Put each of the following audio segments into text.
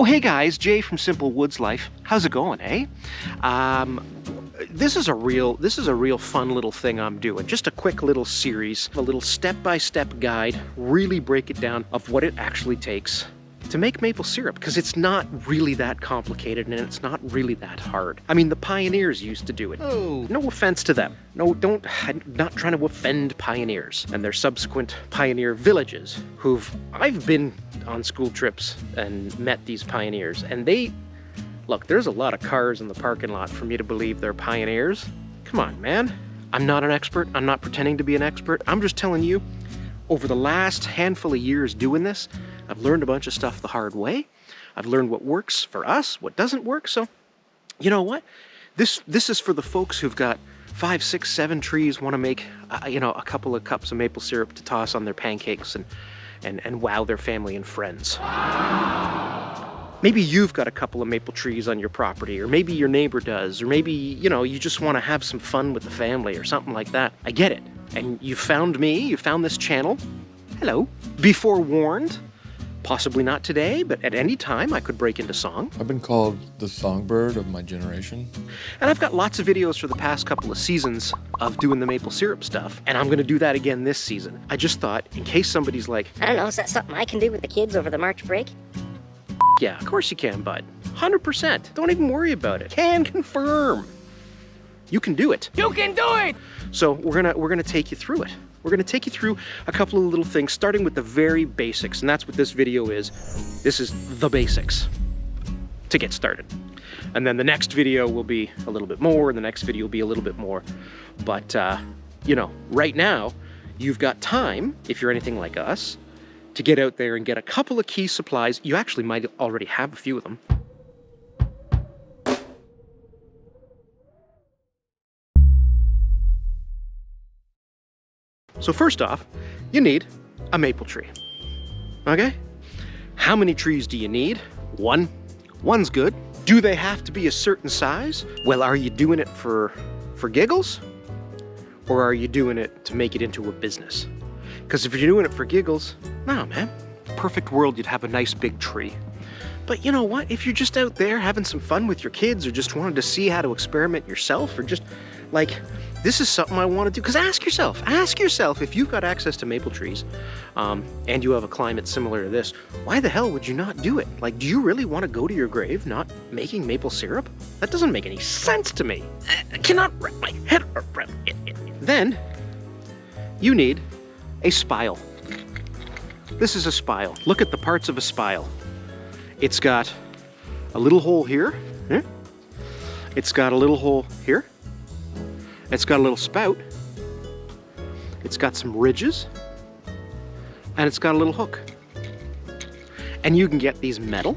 Oh, hey guys, Jay from Simple Woods Life. How's it going, eh? This is a real fun little thing I'm doing. Just a quick little series, a little step-by-step guide, really break it down of what it actually takes to make maple syrup, because it's not really that complicated and it's not really that hard. I mean, the pioneers used to do it. Oh, no offense to them. No, I'm not trying to offend pioneers and their subsequent pioneer villages I've been on school trips and met these pioneers, and look, there's a lot of cars in the parking lot for me to believe they're pioneers. Come on, man. I'm not an expert. I'm not pretending to be an expert. I'm just telling you, over the last handful of years doing this, I've learned a bunch of stuff the hard way. I've learned what works for us, what doesn't work. So, you know what? This is for the folks who've got 5, 6, 7 trees, want to make, a couple of cups of maple syrup to toss on their pancakes and wow their family and friends. Maybe you've got a couple of maple trees on your property, or maybe your neighbor does, or maybe, you just want to have some fun with the family or something like that. I get it. And you found me, you found this channel. Hello. Be forewarned, possibly not today, but at any time I could break into song. I've been called the songbird of my generation. And I've got lots of videos for the past couple of seasons of doing the maple syrup stuff, and I'm gonna do that again this season. I just thought, in case somebody's like, I don't know, is that something I can do with the kids over the March break? yeah, of course you can, bud. 100%. Don't even worry about it. Can confirm. You can do it. You can do it! So we're gonna take you through it. We're gonna take you through a couple of little things, starting with the very basics, and that's what this video is. This is the basics to get started. And then the next video will be a little bit more, and the next video will be a little bit more. But, right now, you've got time, if you're anything like us, to get out there and get a couple of key supplies. You actually might already have a few of them. So first off, you need a maple tree, okay? How many trees do you need? One. One's good. Do they have to be a certain size? Well, are you doing it for giggles? Or are you doing it to make it into a business? Because if you're doing it for giggles, no, man. Perfect world, you'd have a nice big tree. But you know what? If you're just out there having some fun with your kids, or just wanted to see how to experiment yourself, or just like, this is something I want to do. Because ask yourself, if you've got access to maple trees, and you have a climate similar to this, why the hell would you not do it? Like, do you really want to go to your grave not making maple syrup? That doesn't make any sense to me. I cannot wrap my head around it. Then, you need a spile. This is a spile. Look at the parts of a spile. It's got a little hole here. It's got a little hole here. It's got a little spout. It's got some ridges. And it's got a little hook. And you can get these metal.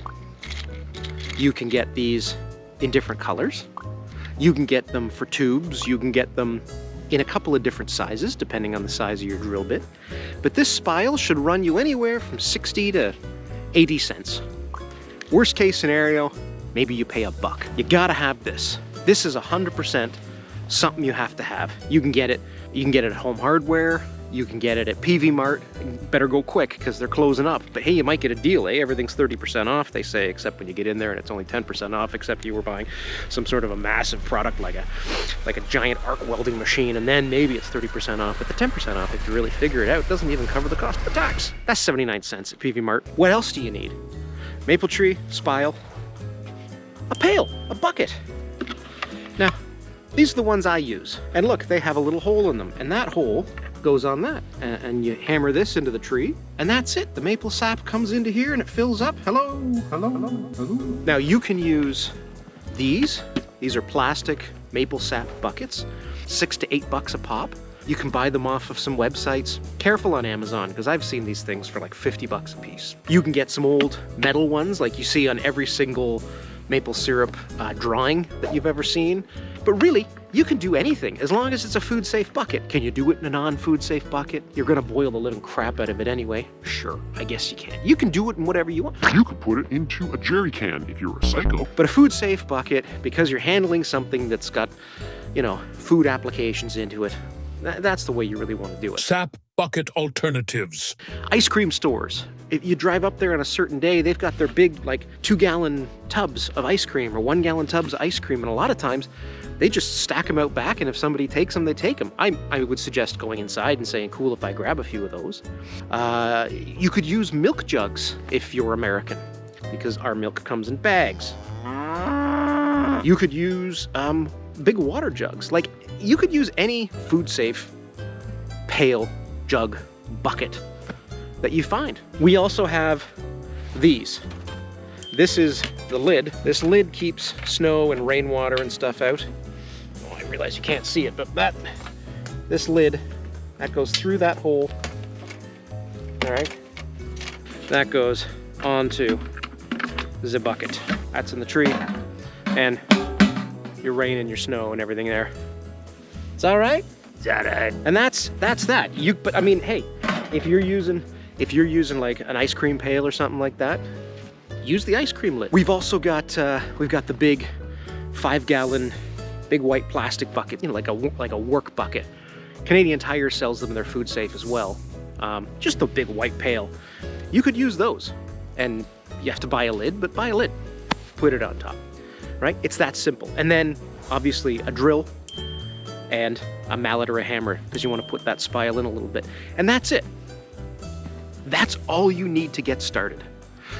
You can get these in different colors. You can get them for tubes. You can get them in a couple of different sizes, depending on the size of your drill bit. But this spile should run you anywhere from 60 to 80 cents. Worst case scenario, maybe you pay $1. You gotta have this. This is 100% something you have to have. You can get it at Home Hardware. You can get it at PV Mart. Better go quick because they're closing up. But hey, you might get a deal, eh? Everything's 30% off, they say, except when you get in there and it's only 10% off, except you were buying some sort of a massive product like a giant arc welding machine, and then maybe it's 30% off. But the 10% off, if you really figure it out, doesn't even cover the cost of the tax. That's 79 cents at PV Mart. What else do you need? Maple tree, spile, a pail, a bucket. Now, these are the ones I use. And look, they have a little hole in them, and that hole goes on that. And you hammer this into the tree, and that's it. The maple sap comes into here and it fills up. Hello, hello, hello, hello. Now you can use these. These are plastic maple sap buckets, $6 to $8 a pop. You can buy them off of some websites. Careful on Amazon, because I've seen these things for like $50 a piece. You can get some old metal ones like you see on every single maple syrup drawing that you've ever seen. But really, you can do anything as long as it's a food safe bucket. Can you do it in a non-food safe bucket? You're gonna boil the living crap out of it anyway. Sure, I guess you can. You can do it in whatever you want. You could put it into a jerry can if you're a psycho. But a food safe bucket, because you're handling something that's got, food applications into it, that's the way you really want to do it. Sap bucket alternatives. Ice cream stores. If you drive up there on a certain day, they've got their big, like, 2-gallon tubs of ice cream or 1-gallon tubs of ice cream. And a lot of times they just stack them out back. And if somebody takes them, they take them. I would suggest going inside and saying, cool, if I grab a few of those. You could use milk jugs if you're American, because our milk comes in bags. You could use big water jugs. Like, you could use any food safe pail, jug, bucket that you find. We also have these. This is the lid. This lid keeps snow and rainwater and stuff out. Oh, I realize you can't see it, but this lid, that goes through that hole. All right. That goes onto the bucket. That's in the tree. And your rain and your snow and everything there. It's all right? It's all right. And that's that. But I mean, hey, if you're using like an ice cream pail or something like that, use the ice cream lid. We've also got we've got the big 5-gallon big white plastic bucket, you know, like a work bucket. Canadian Tire sells them in their food safe as well. Just the big white pail. You could use those, and you have to buy a lid, but buy a lid. Put it on top, right? It's that simple. And then obviously a drill and a mallet or a hammer, because you want to put that spile in a little bit. And that's it. That's all you need to get started.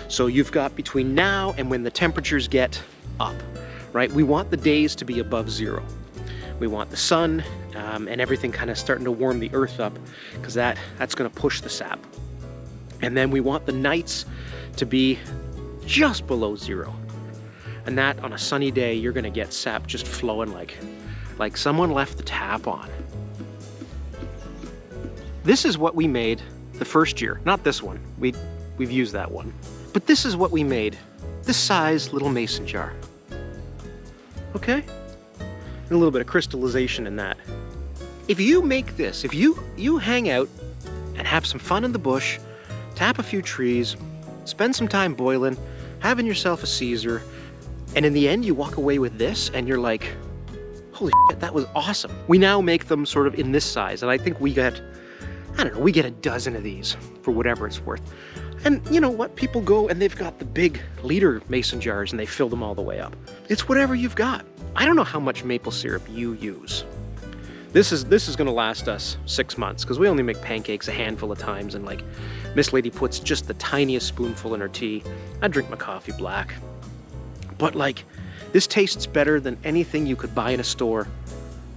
So you've got between now and when the temperatures get up, right? We want the days to be above 0. We want the sun and everything kind of starting to warm the earth up, because that's going to push the sap. And then we want the nights to be just below 0. And that on a sunny day, you're going to get sap just flowing like someone left the tap on. This is what we made the first year. Not this one. We've used that one. But this is what we made. This size little mason jar. Okay? And a little bit of crystallization in that. If you make this, if you hang out and have some fun in the bush, tap a few trees, spend some time boiling, having yourself a Caesar, and in the end you walk away with this and you're like, holy shit, that was awesome. We now make them sort of in this size, and I think we get a dozen of these for whatever it's worth. And you know what? People go and they've got the big liter mason jars and they fill them all the way up. It's whatever you've got. I don't know how much maple syrup you use. This is gonna last us 6 months, because we only make pancakes a handful of times, and like Miss Lady puts just the tiniest spoonful in her tea. I drink my coffee black. But like, this tastes better than anything you could buy in a store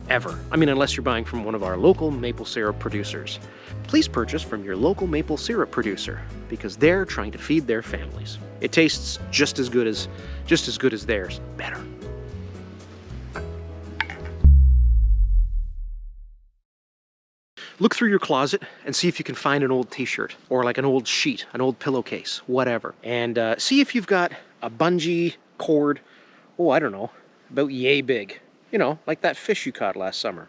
ever. I mean, unless you're buying from one of our local maple syrup producers. Please purchase from your local maple syrup producer, because they're trying to feed their families. It tastes just as good as theirs, better. Look through your closet and see if you can find an old t-shirt, or like an old sheet, an old pillowcase, whatever. And see if you've got a bungee cord, oh, I don't know, about yay big. You know, like that fish you caught last summer.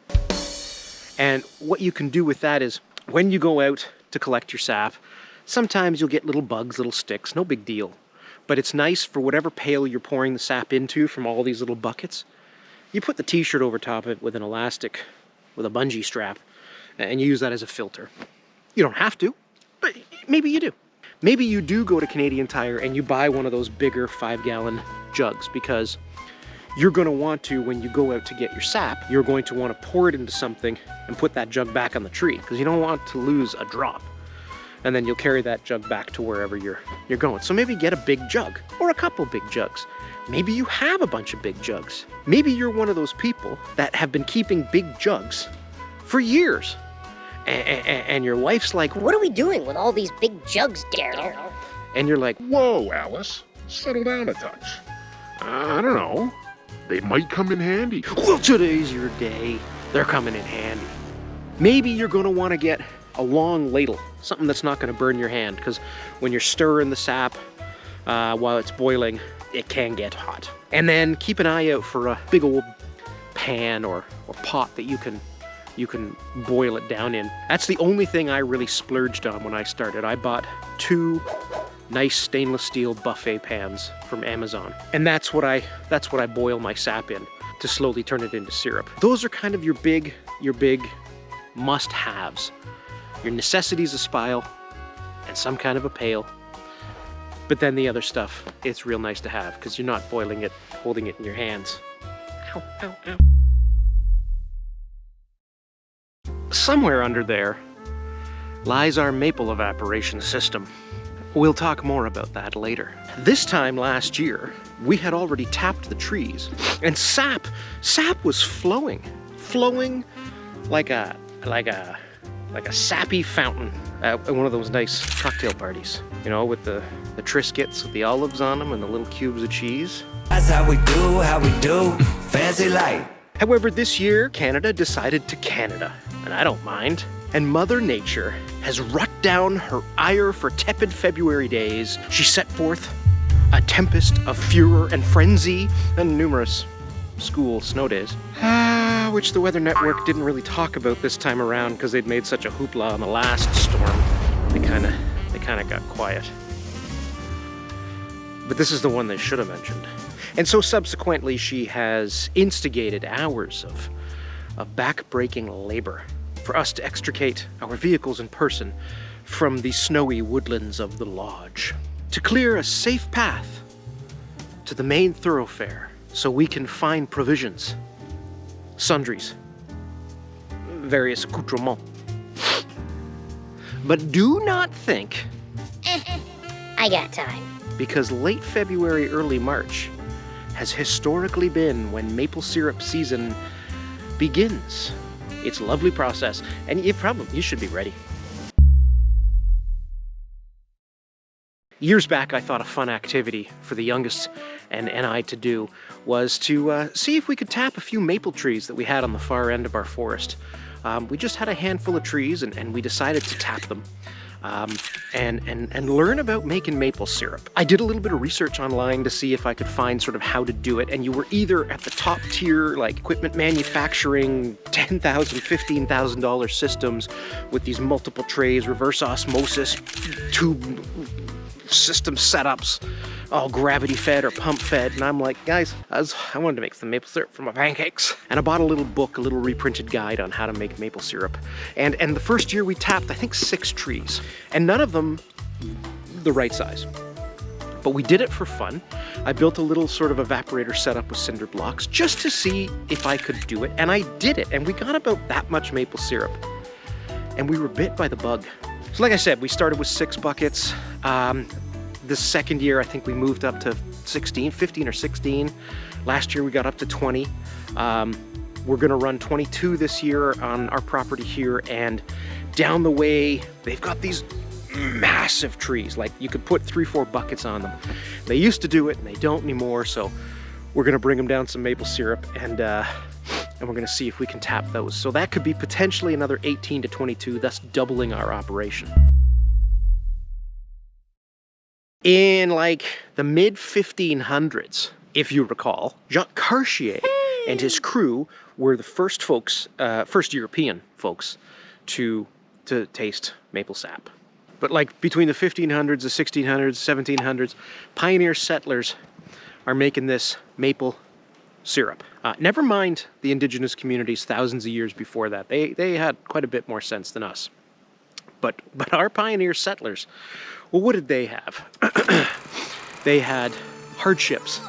And what you can do with that is, when you go out to collect your sap, sometimes you'll get little bugs, little sticks, no big deal. But it's nice for whatever pail you're pouring the sap into from all these little buckets. You put the t-shirt over top of it with an elastic, with a bungee strap, and you use that as a filter. You don't have to, but maybe you do. Maybe you do go to Canadian Tire and you buy one of those bigger 5-gallon jugs, because you're going to want to, when you go out to get your sap, you're going to want to pour it into something and put that jug back on the tree, because you don't want to lose a drop. And then you'll carry that jug back to wherever you're going. So maybe get a big jug, or a couple big jugs. Maybe you have a bunch of big jugs. Maybe you're one of those people that have been keeping big jugs for years. And your wife's like, What are we doing with all these big jugs, Daryl? and you're like, Whoa, Alice. Settle down a touch. I don't know. They might come in handy. well, today's your day. They're coming in handy. Maybe you're going to want to get a long ladle, something that's not going to burn your hand, because when you're stirring the sap while it's boiling, it can get hot. And then keep an eye out for a big old pan or pot that you can boil it down in. That's the only thing I really splurged on when I started. I bought 2 nice stainless steel buffet pans from Amazon, and that's what I boil my sap in to slowly turn it into syrup. Those are kind of your big must-haves. Your necessities a spile and some kind of a pail. But then the other stuff, it's real nice to have because you're not boiling it, holding it in your hands. Ow, ow, ow. Somewhere under there lies our maple evaporation system. We'll talk more about that later. This time last year, we had already tapped the trees, and sap was flowing like a sappy fountain at one of those nice cocktail parties. You know, with the Triscuits with the olives on them and the little cubes of cheese. That's how we do, fancy light. However, this year, Canada decided to Canada, and I don't mind. And Mother Nature has wrought down her ire for tepid February days. She set forth a tempest of furor and frenzy and numerous school snow days. Which the Weather Network didn't really talk about this time around because they'd made such a hoopla on the last storm. They kinda got quiet. But this is the one they should have mentioned. And so subsequently, she has instigated hours of back-breaking labor for us to extricate our vehicles in person from the snowy woodlands of the lodge, to clear a safe path to the main thoroughfare so we can find provisions, sundries, various accoutrements. But do not think, I got time. because late February, early March has historically been when maple syrup season begins. It's a lovely process, and you should be ready. Years back, I thought a fun activity for the youngest and I to do was to see if we could tap a few maple trees that we had on the far end of our forest. We just had a handful of trees, and we decided to tap them and learn about making maple syrup. I did a little bit of research online to see if I could find sort of how to do it, and you were either at the top tier, like equipment manufacturing, $10,000, $15,000 systems with these multiple trays, reverse osmosis, tube system setups, all gravity fed or pump fed, and I'm like, guys, I wanted to make some maple syrup for my pancakes. And I bought a little book, a little reprinted guide on how to make maple syrup. And the first year we tapped, I think, 6 trees, and none of them the right size. But we did it for fun. I built a little sort of evaporator setup with cinder blocks just to see if I could do it, and I did it, and we got about that much maple syrup. And we were bit by the bug. So like I said, we started with 6 buckets. The second year, I think we moved up to 15 or 16. Last year, we got up to 20. We're gonna run 22 this year on our property here, and down the way, they've got these massive trees. Like, you could put 3-4 buckets on them. They used to do it, and they don't anymore, so we're gonna bring them down some maple syrup, and we're gonna see if we can tap those. So that could be potentially another 18 to 22, thus doubling our operation. In like the mid-1500s, if you recall, Jacques Cartier and his crew were the first European folks to taste maple sap. But like between the 1500s, the 1600s, 1700s, pioneer settlers are making this maple syrup. Never mind the indigenous communities thousands of years before that. They had quite a bit more sense than us. But our pioneer settlers, well, what did they have? They had hardships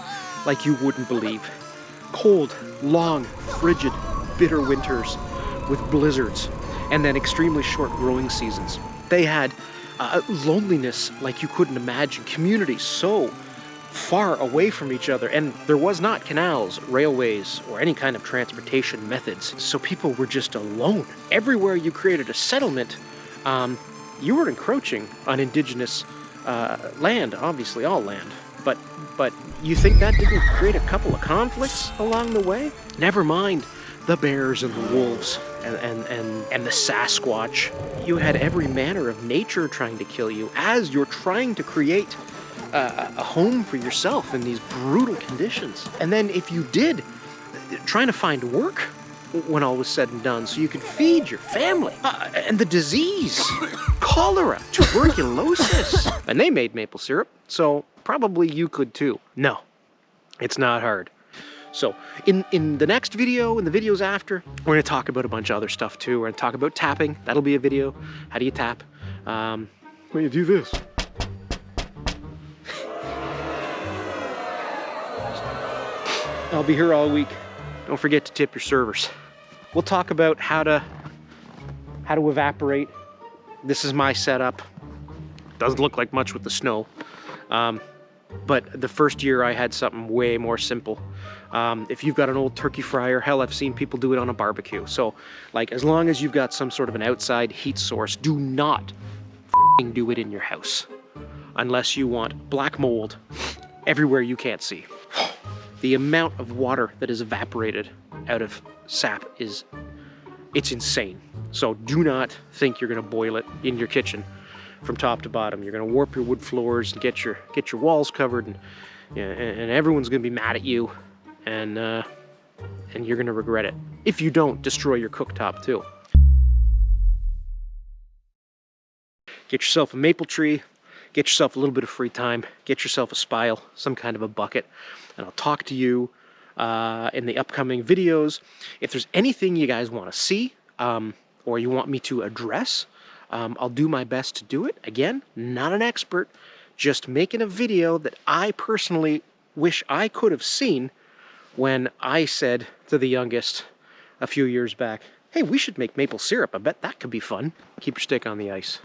like you wouldn't believe. Cold, long, frigid, bitter winters with blizzards, and then extremely short growing seasons. They had loneliness like you couldn't imagine, communities so far away from each other, and there was not canals, railways, or any kind of transportation methods, so people were just alone. Everywhere you created a settlement, you were encroaching on indigenous land, obviously all land, but you think that didn't create a couple of conflicts along the way? Never mind the bears and the wolves and the Sasquatch. You had every manner of nature trying to kill you as you're trying to create a home for yourself in these brutal conditions. And then if you did, trying to find work when all was said and done so you could feed your family. And the disease, cholera, tuberculosis. And they made maple syrup, so probably you could too. No, it's not hard. So in the next video, in the videos after, we're gonna talk about a bunch of other stuff too. We're gonna talk about tapping. That'll be a video. How do you tap? Well, you do this. I'll be here all week. Don't forget to tip your servers. We'll talk about how to evaporate. This is my setup. Doesn't look like much with the snow. But the first year I had something way more simple. If you've got an old turkey fryer, hell, I've seen people do it on a barbecue. So, like, as long as you've got some sort of an outside heat source, do not do it in your house. Unless you want black mold everywhere you can't see. The amount of water that is evaporated out of sap it's insane. So do not think you're gonna boil it in your kitchen from top to bottom. You're gonna warp your wood floors and get your walls covered, and everyone's gonna be mad at you, and you're gonna regret it if you don't destroy your cooktop too. Get yourself a maple tree, get yourself a little bit of free time, get yourself a spile, some kind of a bucket, and I'll talk to you in the upcoming videos. If there's anything you guys want to see or you want me to address, I'll do my best to do it. Again, not an expert, just making a video that I personally wish I could have seen when I said to the youngest a few years back, hey, we should make maple syrup. I bet that could be fun. Keep your stick on the ice.